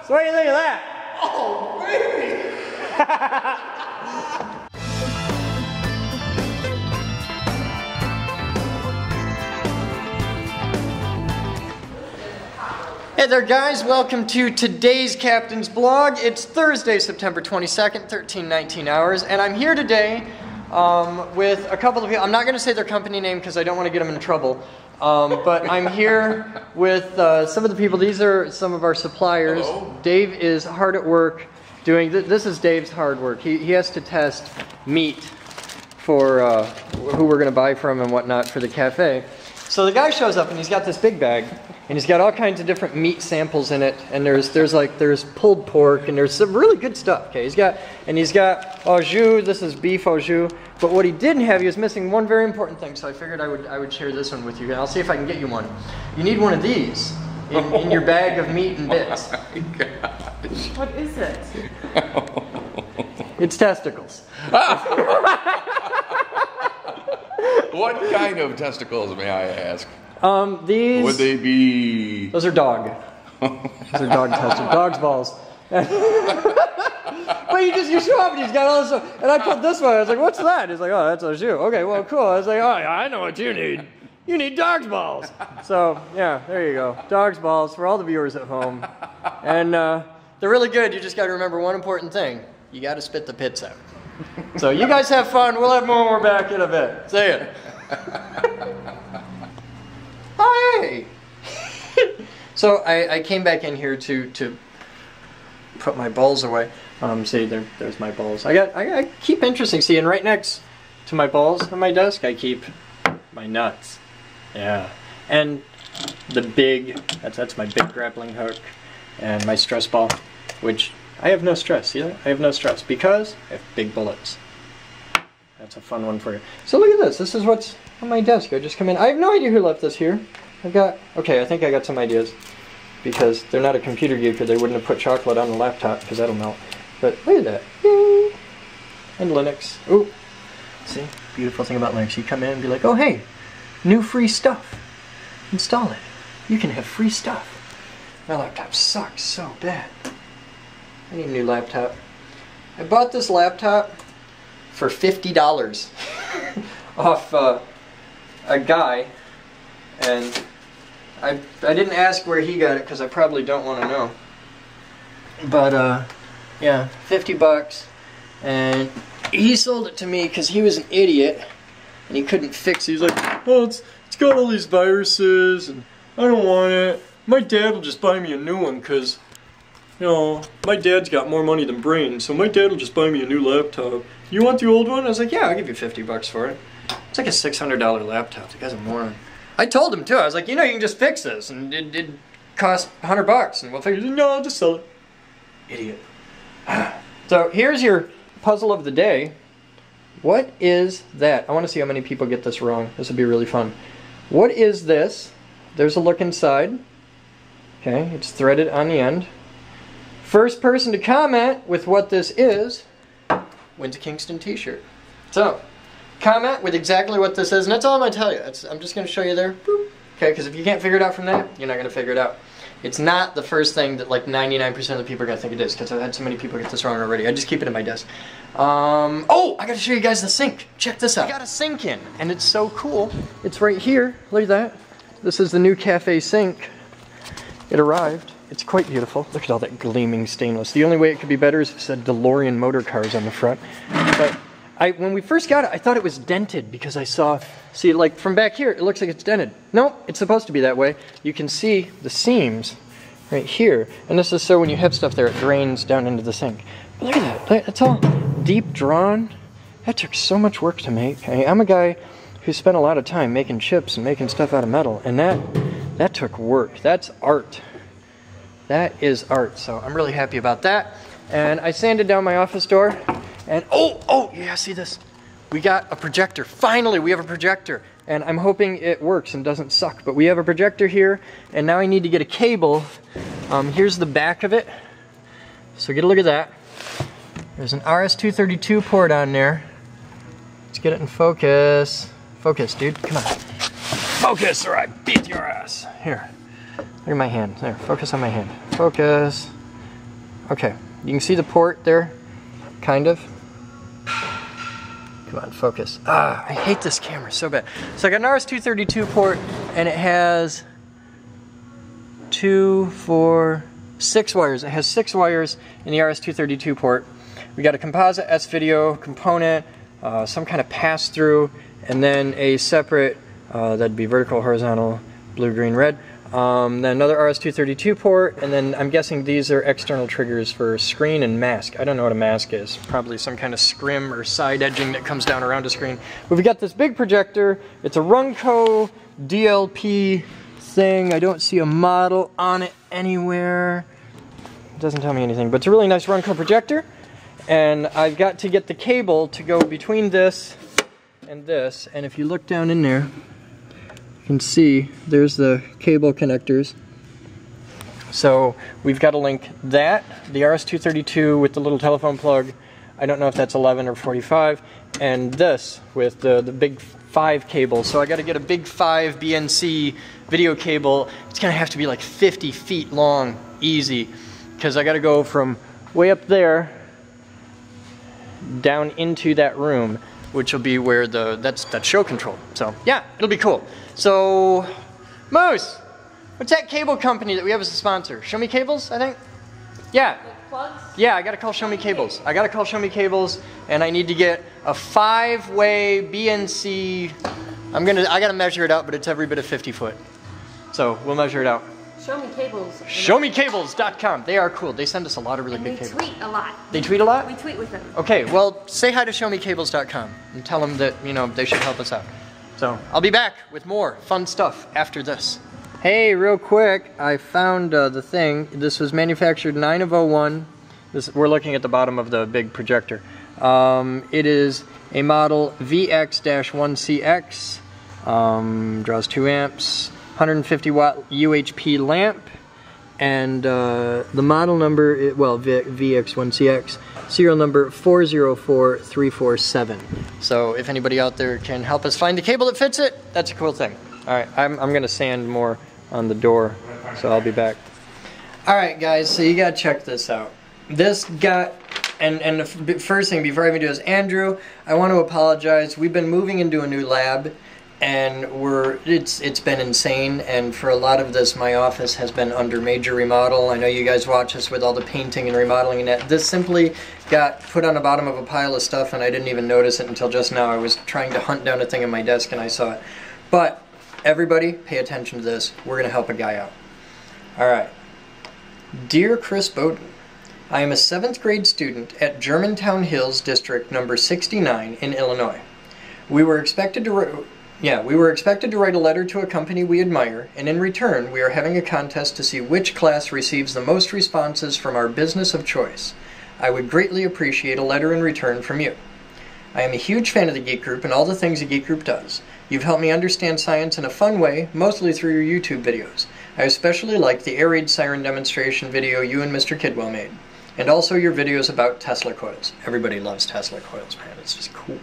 So what do you think of that? Oh, baby! Hey there guys, welcome to today's Captain's Blog. It's Thursday, September 22nd, 13:19 hours, and I'm here today with a couple of people. I'm not going to say their company name because I don't want to get them in trouble, but I'm here with some of the people. These are some of our suppliers. Hello. Dave is hard at work doing, this is Dave's hard work. He has to test meat for who we're going to buy from and whatnot for the cafe. So the guy shows up and he's got this big bag. And he's got all kinds of different meat samples in it, and there's pulled pork, and there's some really good stuff. Okay, he's got au jus. This is beef au jus. But what he didn't have, he was missing one very important thing. So I figured I would share this one with you, and I'll see if I can get you one. You need one of these in your bag of meat and bits. Oh my gosh. What is it? It's testicles. What kind of testicles, may I ask? These. Would they be? Those are dog. Those are dog testicles. Dog's balls. But you show up and he's got all this stuff. And I put this one. I was like, what's that? He's like, oh, that's a shoe. Okay, well, cool. I was like, oh, yeah, I know what you need. You need dog's balls. So, yeah, there you go. Dog's balls for all the viewers at home. And they're really good. You just got to remember one important thing. You got to spit the pits out. So you guys have fun. We'll have more when we're back in a bit. See ya. Hi. So I came back in here to put my balls away. See, there's my balls. I keep interesting. See, and right next to my balls on my desk, I keep my nuts. Yeah, and the big. That's my big grappling hook, and my stress ball, which I have no stress. See that? I have no stress because I have big bullets. That's a fun one for you. So look at this. This is what's on my desk. I just come in. I have no idea who left this here. Okay, I think I got some ideas. Because they're not a computer geek, or they wouldn't have put chocolate on the laptop, because that'll melt. But look at that. Yay. And Linux. Ooh. See? Beautiful thing about Linux. You come in and be like, oh hey, new free stuff. Install it. You can have free stuff. My laptop sucks so bad. I need a new laptop. I bought this laptop for $50 off a guy, and I didn't ask where he got it because I probably don't want to know. But yeah, 50 bucks, and he sold it to me because he was an idiot and he couldn't fix it. He's like, oh, it's got all these viruses and I don't want it. My dad will just buy me a new one because, you know, my dad's got more money than brains, so my dad will just buy me a new laptop. You want the old one? I was like, yeah, I'll give you 50 bucks for it. It's like a $600 laptop. The guy's a moron. I told him too. I was like, you know, you can just fix this, and it costs $100 bucks, and we'll fix it. No, I'll just sell it. Idiot. So here's your puzzle of the day. What is that? I want to see how many people get this wrong. This would be really fun. What is this? There's a look inside. Okay, it's threaded on the end. First person to comment with what this is wins a Kingston t-shirt. So, comment with exactly what this is, and that's all I'm going to tell you. I'm just going to show you there. Boop. Okay, because if you can't figure it out from that, you're not going to figure it out. It's not the first thing that like 99% of the people are going to think it is, because I've had so many people get this wrong already. I just keep it in my desk. Oh, I got to show you guys the sink. Check this out. I got a sink in, and it's so cool. It's right here. Look at that. This is the new cafe sink. It arrived. It's quite beautiful. Look at all that gleaming stainless. The only way it could be better is if it said DeLorean motor cars on the front. But when we first got it, I thought it was dented because I saw, see, like from back here, it looks like it's dented. No, it's supposed to be that way. You can see the seams right here. And this is so when you have stuff there, it drains down into the sink. But look at that. It's all deep drawn. That took so much work to make. I'm a guy who spent a lot of time making chips and making stuff out of metal. And that took work. That's art. That is art. So I'm really happy about that. And I sanded down my office door. And oh, yeah, see this? We got a projector. Finally, we have a projector. And I'm hoping it works and doesn't suck. But we have a projector here, and now I need to get a cable. Here's the back of it. So get a look at that. There's an RS-232 port on there. Let's get it in focus. Focus, dude, come on. Focus, or I beat your ass. Here, look at my hand. There, focus on my hand. Focus. Okay, you can see the port there, kind of. Come on, focus. Ah, I hate this camera so bad. So I got an RS-232 port, and it has 2, 4, 6 wires. It has 6 wires in the RS-232 port. We got a composite S-video component, some kind of pass-through, and then a separate, that'd be vertical, horizontal, blue, green, red. Then another RS-232 port, and then I'm guessing these are external triggers for screen and mask. I don't know what a mask is. Probably some kind of scrim or side edging that comes down around a screen. But we've got this big projector. It's a Runco DLP thing. I don't see a model on it anywhere. It doesn't tell me anything, but it's a really nice Runco projector. And I've got to get the cable to go between this and this. And if you look down in there, you can see there's the cable connectors. So we've got to link that, the RS-232 with the little telephone plug. I don't know if that's 11 or 45, and this with the big 5 cable. So I got to get a big 5 BNC video cable. It's gonna have to be like 50 feet long, easy, because I got to go from way up there down into that room, which will be where that's show control. So yeah, it'll be cool. So Moose, what's that cable company that we have as a sponsor? Show Me Cables, I think? Yeah. Plugs? Yeah, I gotta call Show Me Cables. I gotta call Show Me Cables, and I need to get a 5-way BNC. I gotta measure it out, but it's every bit of 50 foot. So we'll measure it out. Show Me Cables. ShowMeCables.com. They are cool. They send us a lot of really good cables. They tweet a lot. They tweet a lot? We tweet with them. Okay, well, say hi to ShowMeCables.com and tell them that, you know, they should help us out. So I'll be back with more fun stuff after this. Hey, real quick, I found the thing. This was manufactured 9 of 01. We're looking at the bottom of the big projector. It is a model VX-1CX. Draws 2 amps. 150 watt UHP lamp, and the model number, VX1CX, serial number 404347. So if anybody out there can help us find the cable that fits it, that's a cool thing. Alright, I'm gonna sand more on the door, so I'll be back. Alright guys, so you gotta check this out. This got, and the first thing before I even do is, Andrew, I want to apologize. We've been moving into a new lab, and it's been insane, and for a lot of this my office has been under major remodel. I know you guys watch us with all the painting and remodeling and that. This simply got put on the bottom of a pile of stuff and I didn't even notice it until just now. I was trying to hunt down a thing on my desk and I saw it. But everybody pay attention to this. We're gonna help a guy out. Alright. Dear Chris Boden, I am a 7th grade student at Germantown Hills District number 69 in Illinois. We were expected to write a letter to a company we admire, and in return, we are having a contest to see which class receives the most responses from our business of choice. I would greatly appreciate a letter in return from you. I am a huge fan of the Geek Group and all the things the Geek Group does. You've helped me understand science in a fun way, mostly through your YouTube videos. I especially like the air raid siren demonstration video you and Mr. Kidwell made, and also your videos about Tesla coils. Everybody loves Tesla coils, man. It's just cool.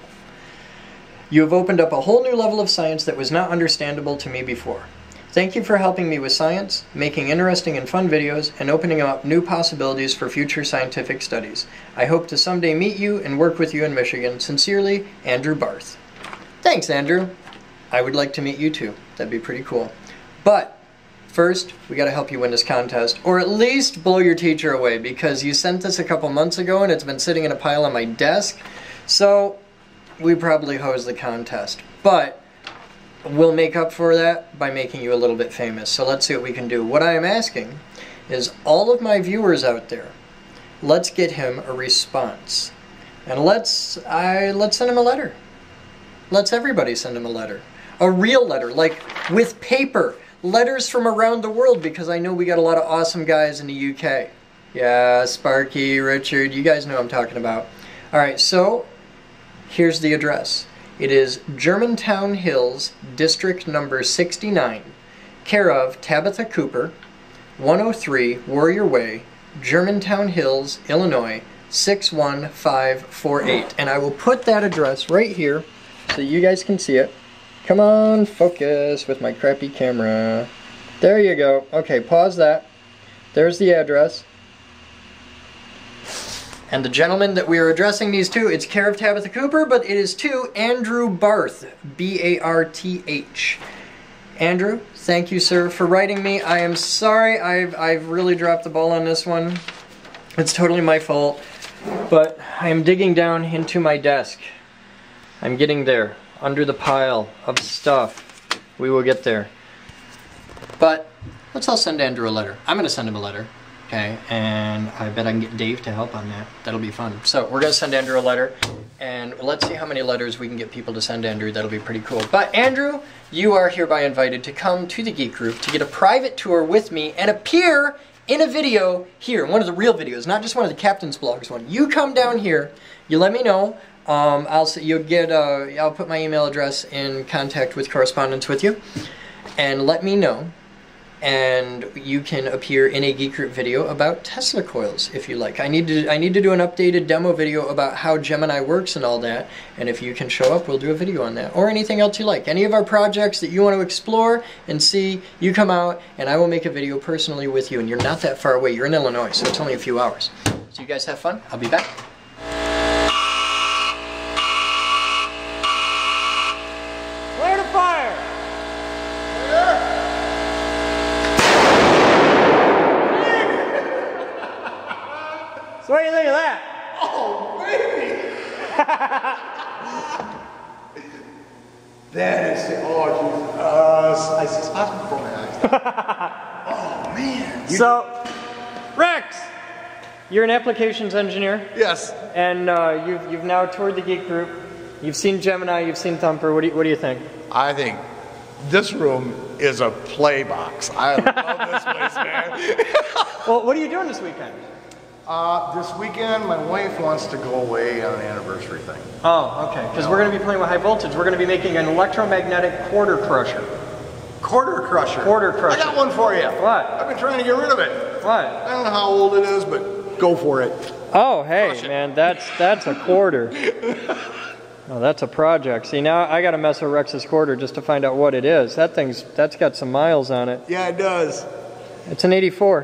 You have opened up a whole new level of science that was not understandable to me before. Thank you for helping me with science, making interesting and fun videos, and opening up new possibilities for future scientific studies. I hope to someday meet you and work with you in Michigan. Sincerely, Andrew Barth. Thanks, Andrew. I would like to meet you too. That'd be pretty cool. But first, we gotta help you win this contest, or at least blow your teacher away, because you sent this a couple months ago and it's been sitting in a pile on my desk. So we probably hosed the contest, but we'll make up for that by making you a little bit famous. So let's see what we can do. What I am asking is all of my viewers out there, let's get him a response. And let's send him a letter. Let's everybody send him a letter. A real letter, like with paper. Letters from around the world, because I know we got a lot of awesome guys in the UK. Yeah, Sparky, Richard, you guys know what I'm talking about. Alright, so here's the address. It is Germantown Hills, District number 69, care of Tabitha Cooper, 103 Warrior Way, Germantown Hills, Illinois, 61548. And I will put that address right here so you guys can see it. Come on, focus with my crappy camera. There you go. Okay, pause that. There's the address. And the gentleman that we are addressing these to, it's care of Tabitha Cooper, but it is to Andrew Barth, B-A-R-T-H. Andrew, thank you, sir, for writing me. I am sorry I've really dropped the ball on this one. It's totally my fault. But I am digging down into my desk. I'm getting there, under the pile of stuff. We will get there. But let's all send Andrew a letter. I'm going to send him a letter. Okay, and I bet I can get Dave to help on that. That'll be fun. So we're going to send Andrew a letter, and let's see how many letters we can get people to send Andrew. That'll be pretty cool. But Andrew, you are hereby invited to come to the Geek Group to get a private tour with me and appear in a video here, one of the real videos, not just one of the Captain's Blogs one. You come down here, you let me know. I'll put my email address in contact with correspondence with you, and let me know. And you can appear in a Geek Group video about Tesla coils, if you like. I need to do an updated demo video about how Gemini works and all that. And if you can show up, we'll do a video on that. Or anything else you like. Any of our projects that you want to explore and see, you come out and I will make a video personally with you. And you're not that far away. You're in Illinois, so it's only a few hours. So you guys have fun. I'll be back. Flare to fire! So what do you think of that? Oh, baby! That is, oh, Jesus. I see spots before my eyes. Oh, man. So, Rex, you're an applications engineer. Yes. And you've now toured the Geek Group. You've seen Gemini, you've seen Thumper. What do you think? I think this room is a play box. I love this place, man. Well, what are you doing this weekend? This weekend, my wife wants to go away on an anniversary thing. Oh, okay. Because we're going to be playing with high voltage. We're going to be making an electromagnetic quarter crusher. Quarter crusher? Quarter crusher. I got one for you. What? I've been trying to get rid of it. What? I don't know how old it is, but go for it. Oh, hey, man, that's a quarter. Oh, that's a project. See, now I got to mess with Rex's quarter just to find out what it is. That's got some miles on it. Yeah, it does. It's an 84.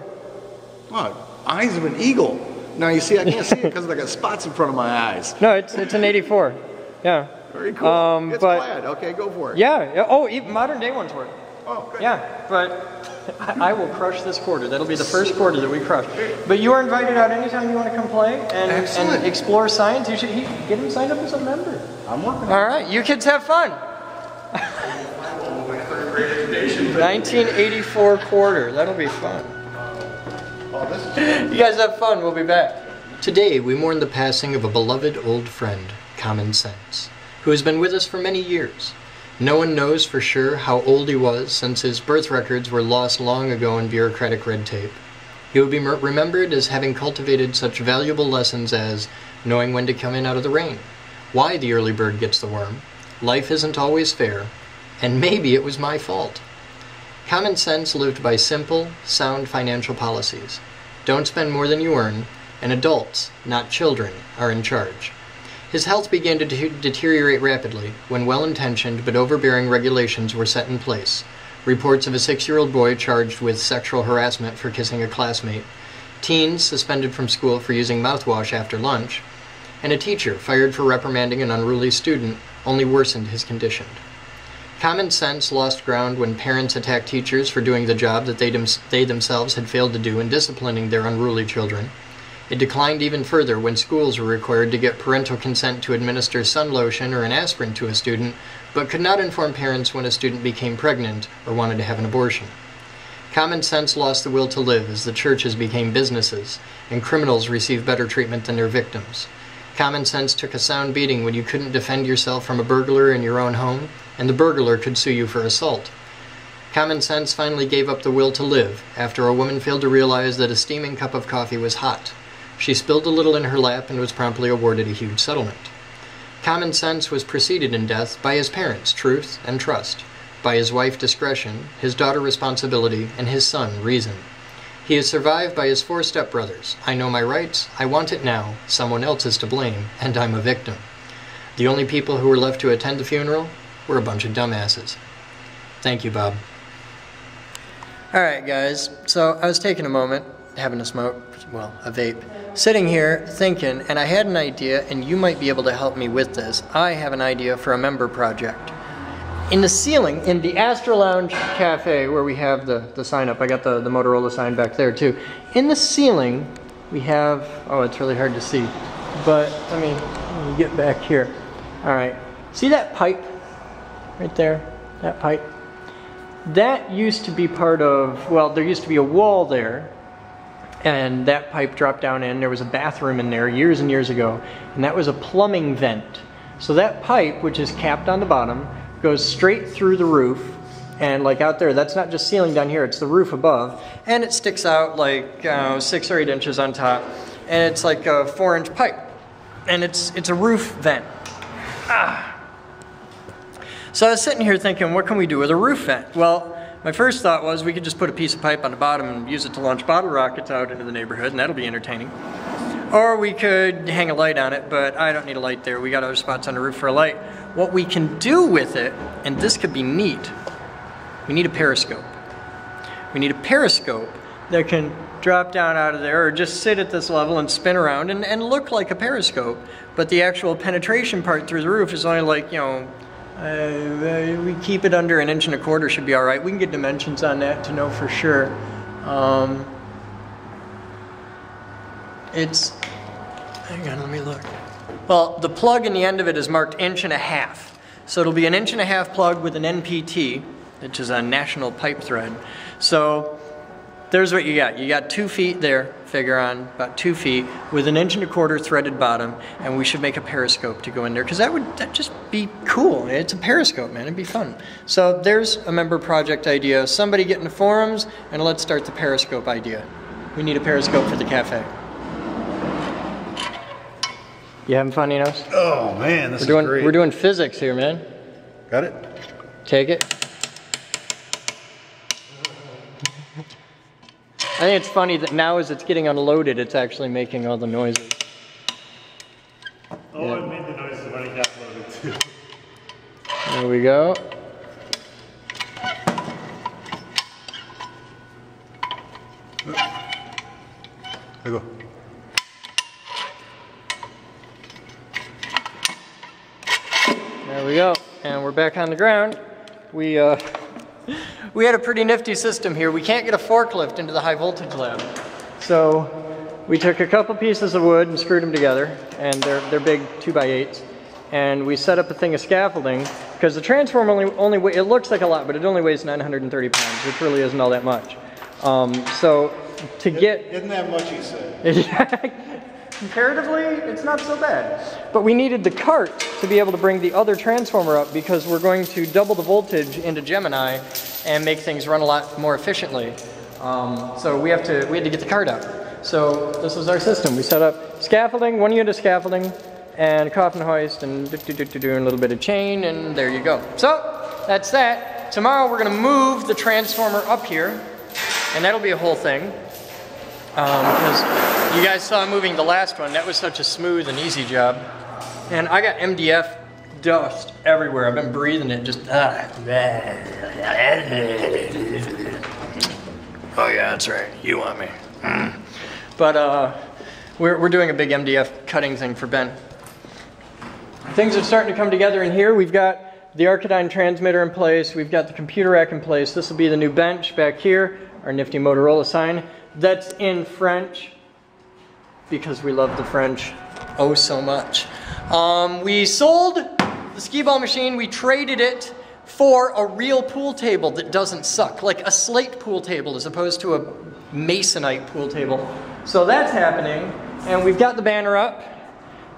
What? Eyes of an eagle. Now you see, I can't see it because I got spots in front of my eyes. No, it's an 84. Yeah. Very cool. It's plaid. Okay, go for it. Yeah. Oh, even modern day ones work. Oh, good. Yeah, but I will crush this quarter. That'll be the first quarter that we crush. But you are invited out anytime you want to come play and explore science. You should get him signed up as a member. I'm working on it. All right, you kids have fun. 1984 quarter. That'll be fun. You guys have fun. We'll be back. Today, we mourn the passing of a beloved old friend, Common Sense, who has been with us for many years. No one knows for sure how old he was, since his birth records were lost long ago in bureaucratic red tape. He will be remembered as having cultivated such valuable lessons as knowing when to come in out of the rain, why the early bird gets the worm, life isn't always fair, and maybe it was my fault. Common Sense lived by simple, sound financial policies. Don't spend more than you earn, and adults, not children, are in charge. His health began to deteriorate rapidly when well-intentioned but overbearing regulations were set in place. Reports of a 6-year-old boy charged with sexual harassment for kissing a classmate, teens suspended from school for using mouthwash after lunch, and a teacher fired for reprimanding an unruly student only worsened his condition. Common Sense lost ground when parents attacked teachers for doing the job that they themselves had failed to do in disciplining their unruly children. It declined even further when schools were required to get parental consent to administer sun lotion or an aspirin to a student, but could not inform parents when a student became pregnant or wanted to have an abortion. Common Sense lost the will to live as the churches became businesses, and criminals received better treatment than their victims. Common Sense took a sound beating when you couldn't defend yourself from a burglar in your own home, and the burglar could sue you for assault. Common Sense finally gave up the will to live after a woman failed to realize that a steaming cup of coffee was hot. She spilled a little in her lap and was promptly awarded a huge settlement. Common Sense was preceded in death by his parents, Truth and Trust, by his wife, Discretion, his daughter, Responsibility, and his son, Reason. He is survived by his 4 stepbrothers, I know my rights, I want it now, someone else is to blame, and I'm a victim. The only people who were left to attend the funeral were a bunch of dumbasses. Thank you, Bob. Alright guys, so I was taking a moment having a smoke, well, a vape, sitting here thinking, and I had an idea, and you might be able to help me with this. I have an idea for a member project. In the ceiling, in the Astrolounge cafe where we have the sign up, I got the Motorola sign back there too. In the ceiling, we have, oh, it's really hard to see, but let me get back here. All right, see that pipe right there, that pipe? That used to be part of, well, there used to be a wall there, and that pipe dropped down in. There was a bathroom in there years and years ago, and that was a plumbing vent. So that pipe, which is capped on the bottom, goes straight through the roof, and like out there, that's not just ceiling down here, it's the roof above, and it sticks out like 6 or 8 inches on top, and it's like a 4-inch pipe, and it's a roof vent. So I was sitting here thinking, what can we do with a roof vent? Well, my first thought was we could just put a piece of pipe on the bottom and use it to launch bottle rockets out into the neighborhood, and that'll be entertaining. Or we could hang a light on it, but I don't need a light there. We got other spots on the roof for a light. What we can do with it, and this could be neat, we need a periscope. We need a periscope that can drop down out of there or just sit at this level and spin around and look like a periscope. But the actual penetration part through the roof is only like, you know, we keep it under 1.25 inches should be all right. We can get dimensions on that to know for sure. It's, hang on, let me look. Well, the plug in the end of it is marked 1.5 inches. So it'll be 1.5 inch plug with an NPT, which is a national pipe thread. So there's what you got. You got 2 feet there, figure on, about 2 feet, with 1.25 inch threaded bottom, and we should make a periscope to go in there, because that'd just be cool. It's a periscope, man, it'd be fun. So there's a member project idea. Somebody get in the forums, and let's start the periscope idea. We need a periscope for the cafe. You having fun, Ynos? Oh man, this is great. We're doing physics here, man. Got it? Take it. I think it's funny that now as it's getting unloaded, it's actually making all the noises. Oh, yeah. It made the noises when it got loaded too. There we go. There you go. There we go. And we're back on the ground. We had a pretty nifty system here. We can't get a forklift into the high voltage lab. So we took a couple pieces of wood and screwed them together, and they're big 2x8s. And we set up a thing of scaffolding, because the transformer only it looks like a lot, but it only weighs 930 pounds, which really isn't all that much. So to get... Isn't that much, you said? Comparatively, it's not so bad. But we needed the cart to be able to bring the other transformer up, because we're going to double the voltage into Gemini and make things run a lot more efficiently. So we had to get the cart out. So this was our system. We set up scaffolding, 1 unit of scaffolding, and a coffin hoist, and a little bit of chain, and there you go. So that's that. Tomorrow we're going to move the transformer up here, and that'll be a whole thing. Because you guys saw moving the last one. That was such a smooth and easy job. And I got MDF dust everywhere. I've been breathing it just... Oh yeah, that's right. You want me. But we're doing a big MDF cutting thing for Ben. Things are starting to come together in here. We've got the Arcadine transmitter in place. We've got the computer rack in place. This will be the new bench back here. Our nifty Motorola sign. That's in French, because we love the French oh so much. We sold the skee ball machine. We traded it for a real pool table that doesn't suck, like a slate pool table as opposed to a masonite pool table. So that's happening, and we've got the banner up,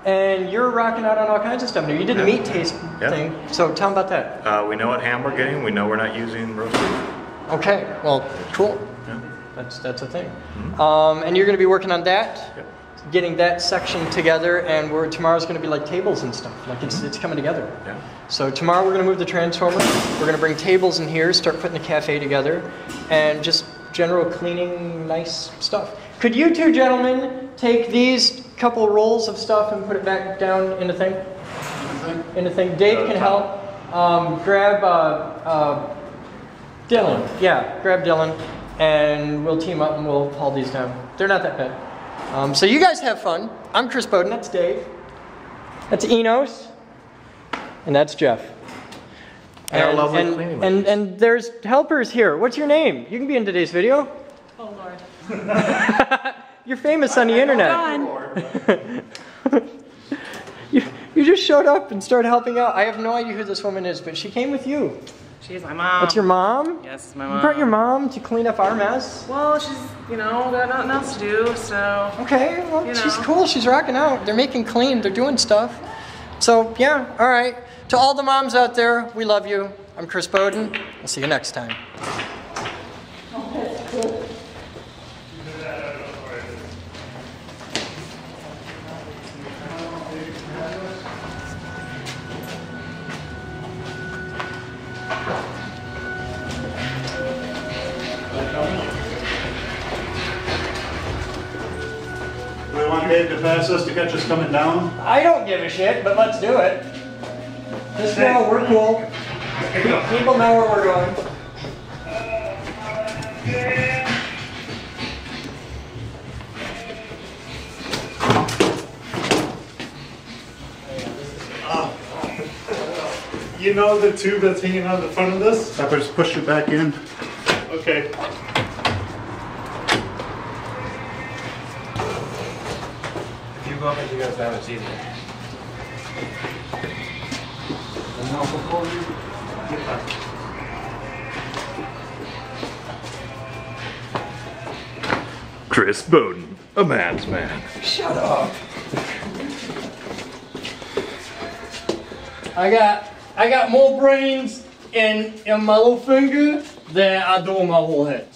and you're rocking out on all kinds of stuff new. You did the meat taste thing, so tell them about that. We know what ham we're getting. We know we're not using roast beef. Okay, well, cool. Yeah. That's a thing. Mm-hmm. And you're going to be working on that, getting that section together, and tomorrow's going to be like tables and stuff. Like it's coming together. Yeah. So tomorrow we're going to move the transformer. We're going to bring tables in here, start putting the cafe together, and just general cleaning, nice stuff. Could you two gentlemen take these couple rolls of stuff and put it back down in the thing? In the thing. Dave can help. Grab Dylan. Yeah, grab Dylan. and we'll team up and we'll haul these down. They're not that bad. So you guys have fun. I'm Chris Boden. That's Dave. That's Ynos. And that's Jeff. And our lovely cleaning ladies. And there's helpers here. What's your name? You can be in today's video. Oh, Lord. You're famous on the internet. Gone. You just showed up and started helping out. I have no idea who this woman is, but she came with you. She's my mom. That's your mom? Yes, it's my You mom. brought your mom to clean up our mess? Well, she's, got nothing else to do, so... Okay, well, You she's know. cool. She's rocking out. They're making clean. They're doing stuff. So, yeah, all right. To all the moms out there, we love you. I'm Chris Boden. I'll see you next time. Do we want Dave to pass us to catch us coming down? I don't give a shit, but let's do it. Just know we're cool. People know where we're going. You know the tube that's hanging out the front of this? I just push it back in. Okay. If you go up and you guys down, it's easier. And now before you get back. Chris Boden, a man's man. Shut up. I got more brains in my little finger than I do in my whole head.